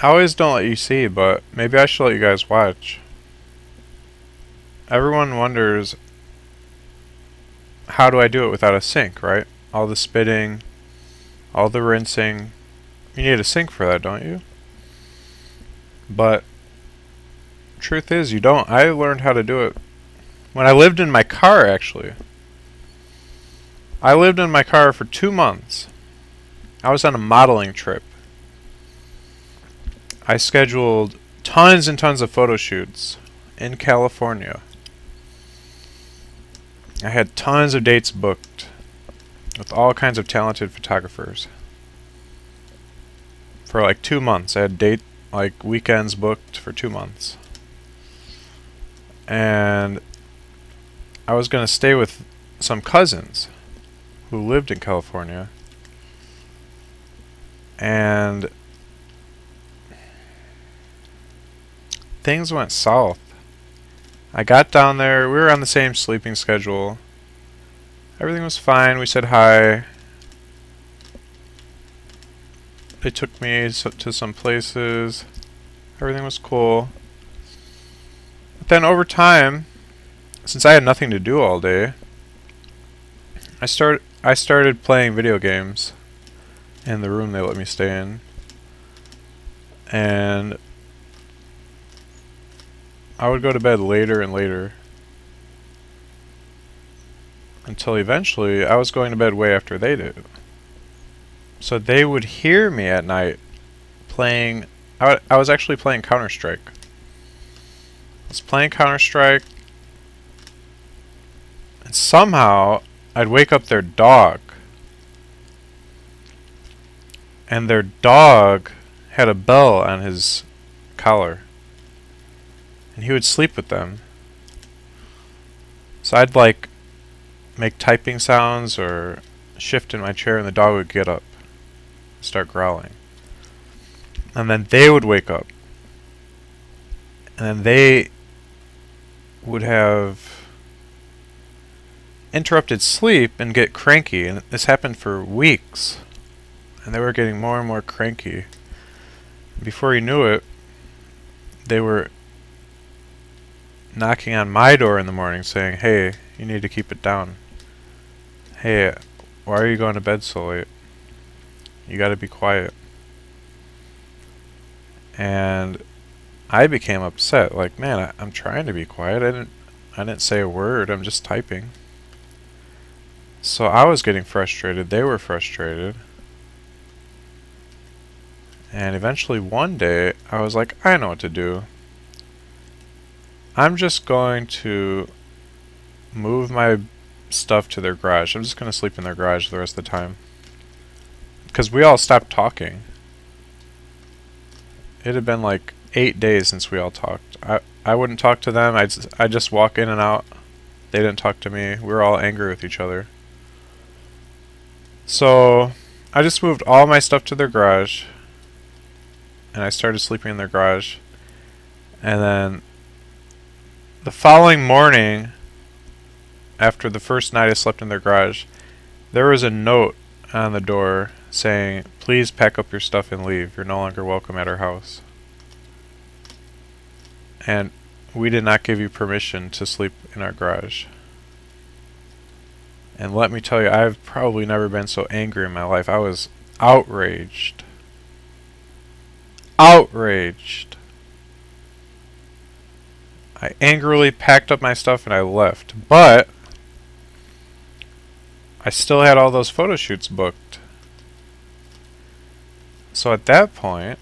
I always don't let you see, but maybe I should let you guys watch. Everyone wonders, how do I do it without a sink, right? All the spitting, all the rinsing. You need a sink for that, don't you? But truth is, you don't. I learned how to do it when I lived in my car, actually. I lived in my car for 2 months. I was on a modeling trip. I scheduled tons and tons of photo shoots in California. I had tons of dates booked with all kinds of talented photographers. For like 2 months. I had weekends booked for 2 months. And I was going to stay with some cousins who lived in California. And things went south. I got down there, we were on the same sleeping schedule. Everything was fine, we said hi. They took me to some places. Everything was cool. But then over time, since I had nothing to do all day, I started playing video games in the room they let me stay in. And I would go to bed later and later until eventually I was going to bed way after they did. So they would hear me at night playing. I was actually playing Counter-Strike. I was playing Counter-Strike, and somehow I'd wake up their dog. And their dog had a bell on his collar. And he would sleep with them. So I'd like make typing sounds or shift in my chair and the dog would get up and start growling. And then they would wake up. And then they would have interrupted sleep and get cranky. And this happened for weeks. And they were getting more and more cranky. Before you knew it, they were knocking on my door in the morning saying, "Hey, you need to keep it down. Hey, why are you going to bed so late? You gotta be quiet." And I became upset, like, man, I'm trying to be quiet. I didn't say a word, I'm just typing. So I was getting frustrated, they were frustrated. And eventually one day, I was like, I know what to do. I'm just going to move my stuff to their garage. I'm just going to sleep in their garage the rest of the time. Because we all stopped talking. It had been like 8 days since we all talked. I wouldn't talk to them. I'd just walk in and out. They didn't talk to me. We were all angry with each other. So I just moved all my stuff to their garage. And I started sleeping in their garage. And then the following morning, after the first night I slept in their garage, there was a note on the door saying, "Please pack up your stuff and leave. You're no longer welcome at our house. And we did not give you permission to sleep in our garage." And let me tell you, I've probably never been so angry in my life. I was outraged. Outraged. I angrily packed up my stuff and I left. But I still had all those photo shoots booked. So at that point,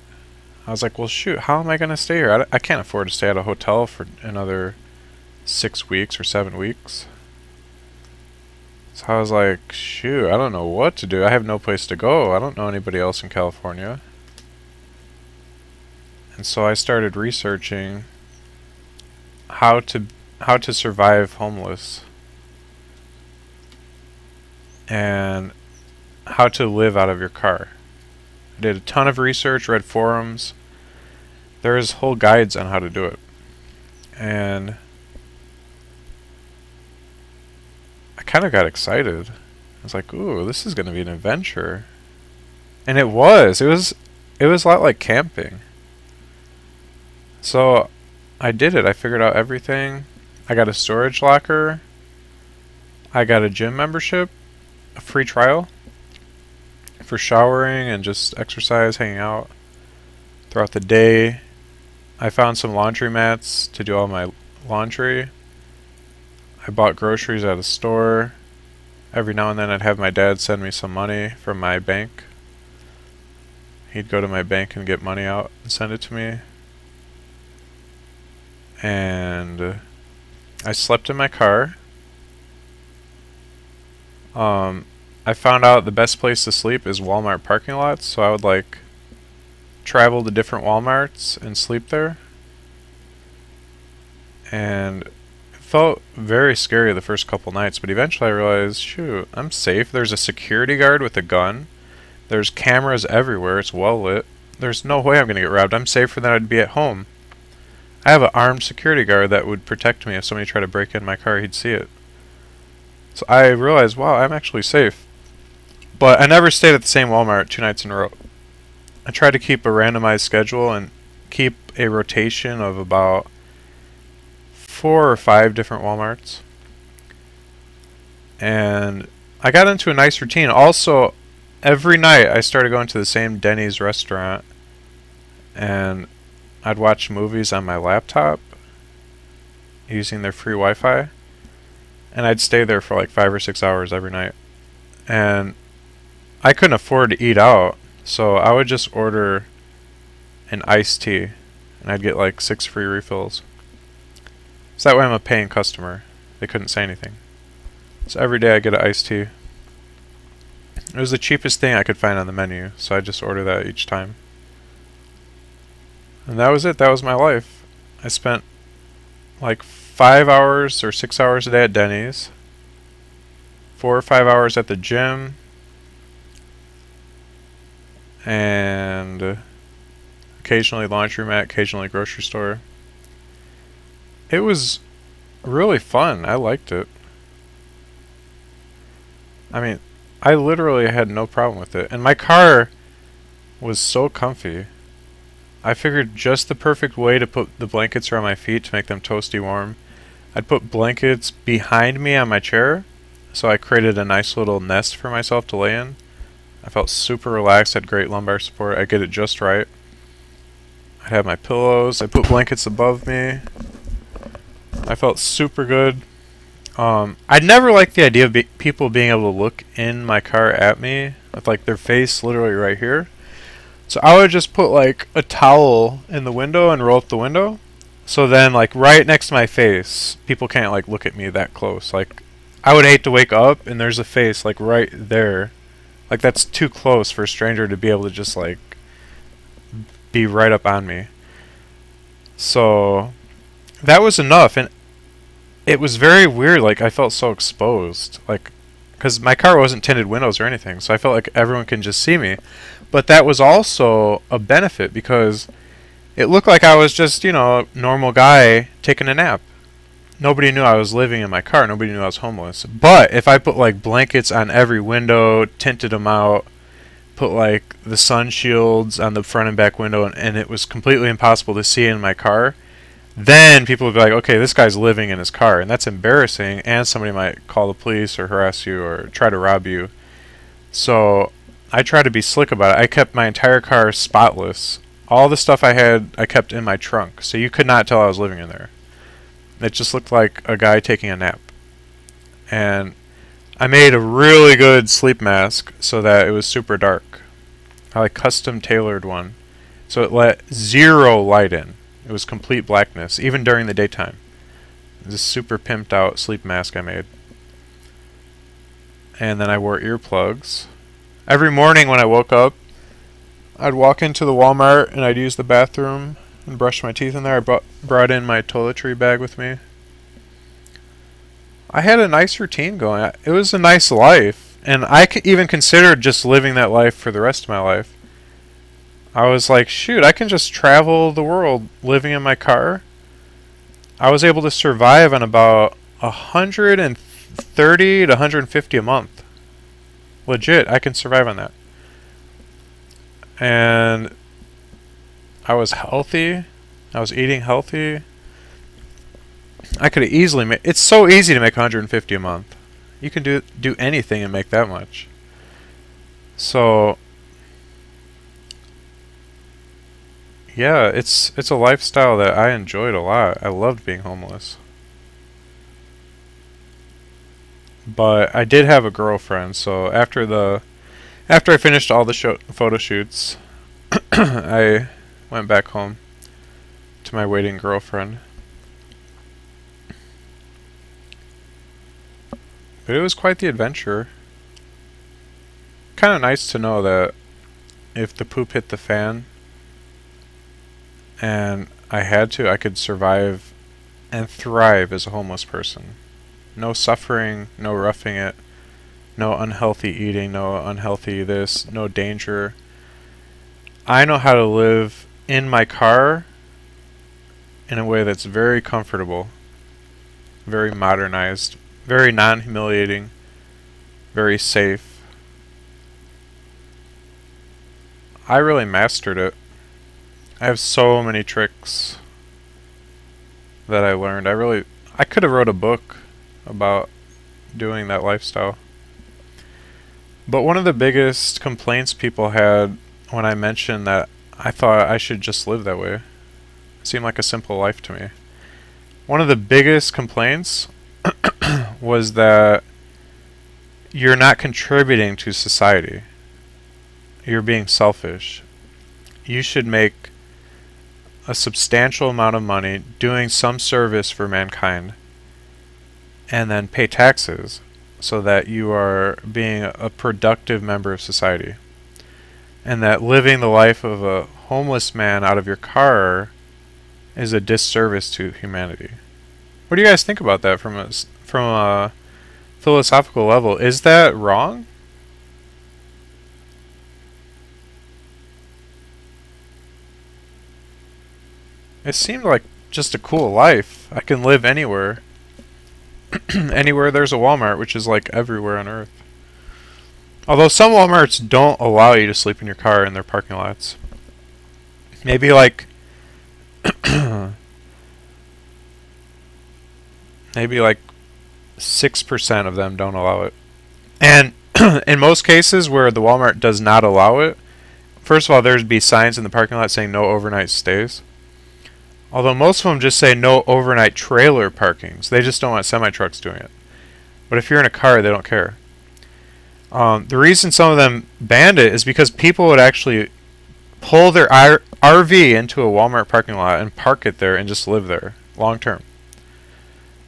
I was like, well, shoot, how am I going to stay here? I can't afford to stay at a hotel for another 6 weeks or 7 weeks. So I was like, shoot, I don't know what to do. I have no place to go. I don't know anybody else in California. And so I started researching how to survive homeless and how to live out of your car. I did a ton of research, read forums. There's whole guides on how to do it. And I kind of got excited. I was like, ooh, this is going to be an adventure. And it was. It was a lot like camping. So I did it. I figured out everything. I got a storage locker. I got a gym membership, a free trial for showering and just exercise, hanging out throughout the day. I found some laundry mats to do all my laundry. I bought groceries at a store. Every now and then I'd have my dad send me some money from my bank. He'd go to my bank and get money out and send it to me. And I slept in my car. I found out the best place to sleep is Walmart parking lots, so I would like travel to different Walmarts and sleep there. And it felt very scary the first couple nights, but eventually I realized, shoot, I'm safe. There's a security guard with a gun. There's cameras everywhere. It's well lit. There's no way I'm going to get robbed. I'm safer than I'd be at home. I have an armed security guard that would protect me if somebody tried to break in my car. He'd see it. So I realized, wow, I'm actually safe. But I never stayed at the same Walmart 2 nights in a row. I tried to keep a randomized schedule and keep a rotation of about 4 or 5 different Walmarts. And I got into a nice routine. Also, every night I started going to the same Denny's restaurant, and I'd watch movies on my laptop using their free Wi-Fi, and I'd stay there for like 5 or 6 hours every night. And I couldn't afford to eat out, so I would just order an iced tea, and I'd get like 6 free refills. So that way I'm a paying customer. They couldn't say anything. So every day I get an iced tea. It was the cheapest thing I could find on the menu, so I just order that each time. And that was it. That was my life. I spent like 5 hours or 6 hours a day at Denny's, 4 or 5 hours at the gym, and occasionally laundromat, occasionally grocery store. It was really fun. I liked it. I mean, I literally had no problem with it. And my car was so comfy. I figured just the perfect way to put the blankets around my feet to make them toasty warm. I'd put blankets behind me on my chair, so I created a nice little nest for myself to lay in. I felt super relaxed, had great lumbar support. I get it just right. I'd have my pillows. I put blankets above me. I felt super good. I'd never liked the idea of people being able to look in my car at me with like their face literally right here. So I would just put like a towel in the window and roll up the window. So then like right next to my face, people can't like look at me that close. Like I would hate to wake up and there's a face like right there. Like that's too close for a stranger to be able to just like be right up on me. So that was enough, and it was very weird. Like I felt so exposed, like because my car wasn't tinted windows or anything, so I felt like everyone can just see me. But that was also a benefit because it looked like I was just, you know, a normal guy taking a nap. Nobody knew I was living in my car. Nobody knew I was homeless. But if I put like blankets on every window, tinted them out, put like the sun shields on the front and back window, and it was completely impossible to see in my car, then people would be like, okay, this guy's living in his car, and that's embarrassing, and somebody might call the police or harass you or try to rob you. So I tried to be slick about it. I kept my entire car spotless. All the stuff I had, I kept in my trunk, so you could not tell I was living in there. It just looked like a guy taking a nap. And I made a really good sleep mask so that it was super dark. I like custom tailored one, so it let 0 light in. It was complete blackness, even during the daytime. This super pimped out sleep mask I made. And then I wore earplugs. Every morning when I woke up, I'd walk into the Walmart and I'd use the bathroom and brush my teeth in there. I brought in my toiletry bag with me. I had a nice routine going. It was a nice life, and I even considered just living that life for the rest of my life. I was like, shoot, I can just travel the world living in my car. I was able to survive on about 130 to 150 a month. Legit, I can survive on that. And I was healthy. I was eating healthy. I could have easily made... It's so easy to make 150 a month. You can do anything and make that much. So... yeah, it's a lifestyle that I enjoyed a lot. I loved being homeless. But I did have a girlfriend, so after I finished all the photo shoots, I went back home to my waiting girlfriend. But it was quite the adventure. Kind of nice to know that if the poop hit the fan and I had to, I could survive and thrive as a homeless person. No suffering, no roughing it, no unhealthy eating, no unhealthy this, no danger. I know how to live in my car in a way that's very comfortable, very modernized, very non-humiliating, very safe. I really mastered it. I have so many tricks that I learned. I could have wrote a book about doing that lifestyle. But one of the biggest complaints people had when I mentioned that I thought I should just live that way. It seemed like a simple life to me. One of the biggest complaints was that you're not contributing to society. You're being selfish. You should make a substantial amount of money doing some service for mankind and then pay taxes so that you are being a productive member of society. And that living the life of a homeless man out of your car is a disservice to humanity. What do you guys think about that from a philosophical level? Is that wrong? It seemed like just a cool life. I can live anywhere. Anywhere there's a Walmart, which is like everywhere on Earth. Although some Walmarts don't allow you to sleep in your car in their parking lots. Maybe like... maybe like 6% of them don't allow it. And in most cases where the Walmart does not allow it, first of all, there'd be signs in the parking lot saying no overnight stays. Although most of them just say no overnight trailer parkings. They just don't want semi-trucks doing it. But if you're in a car, they don't care. The reason some of them banned it is because people would actually pull their RV into a Walmart parking lot and park it there and just live there long term.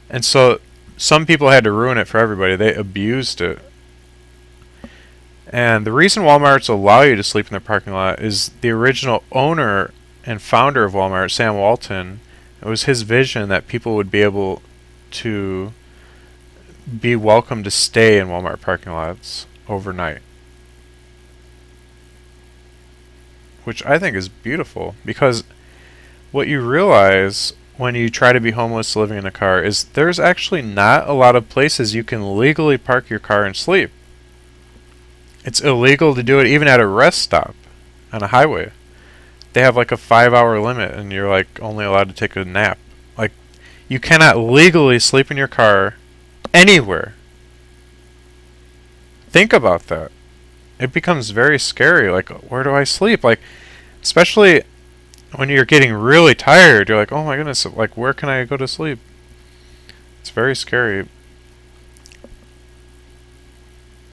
And so some people had to ruin it for everybody. They abused it. And the reason Walmarts allow you to sleep in their parking lot is the original owner and founder of Walmart, Sam Walton, it was his vision that people would be able to be welcome to stay in Walmart parking lots overnight. Which I think is beautiful, because what you realize when you try to be homeless living in a car is there's actually not a lot of places you can legally park your car and sleep. It's illegal to do it even at a rest stop on a highway. They have like a 5-hour limit and you're like only allowed to take a nap. Like, you cannot legally sleep in your car anywhere. Think about that. It becomes very scary. Like, where do I sleep? Like, especially when you're getting really tired, you're like, oh my goodness, like, where can I go to sleep? It's very scary.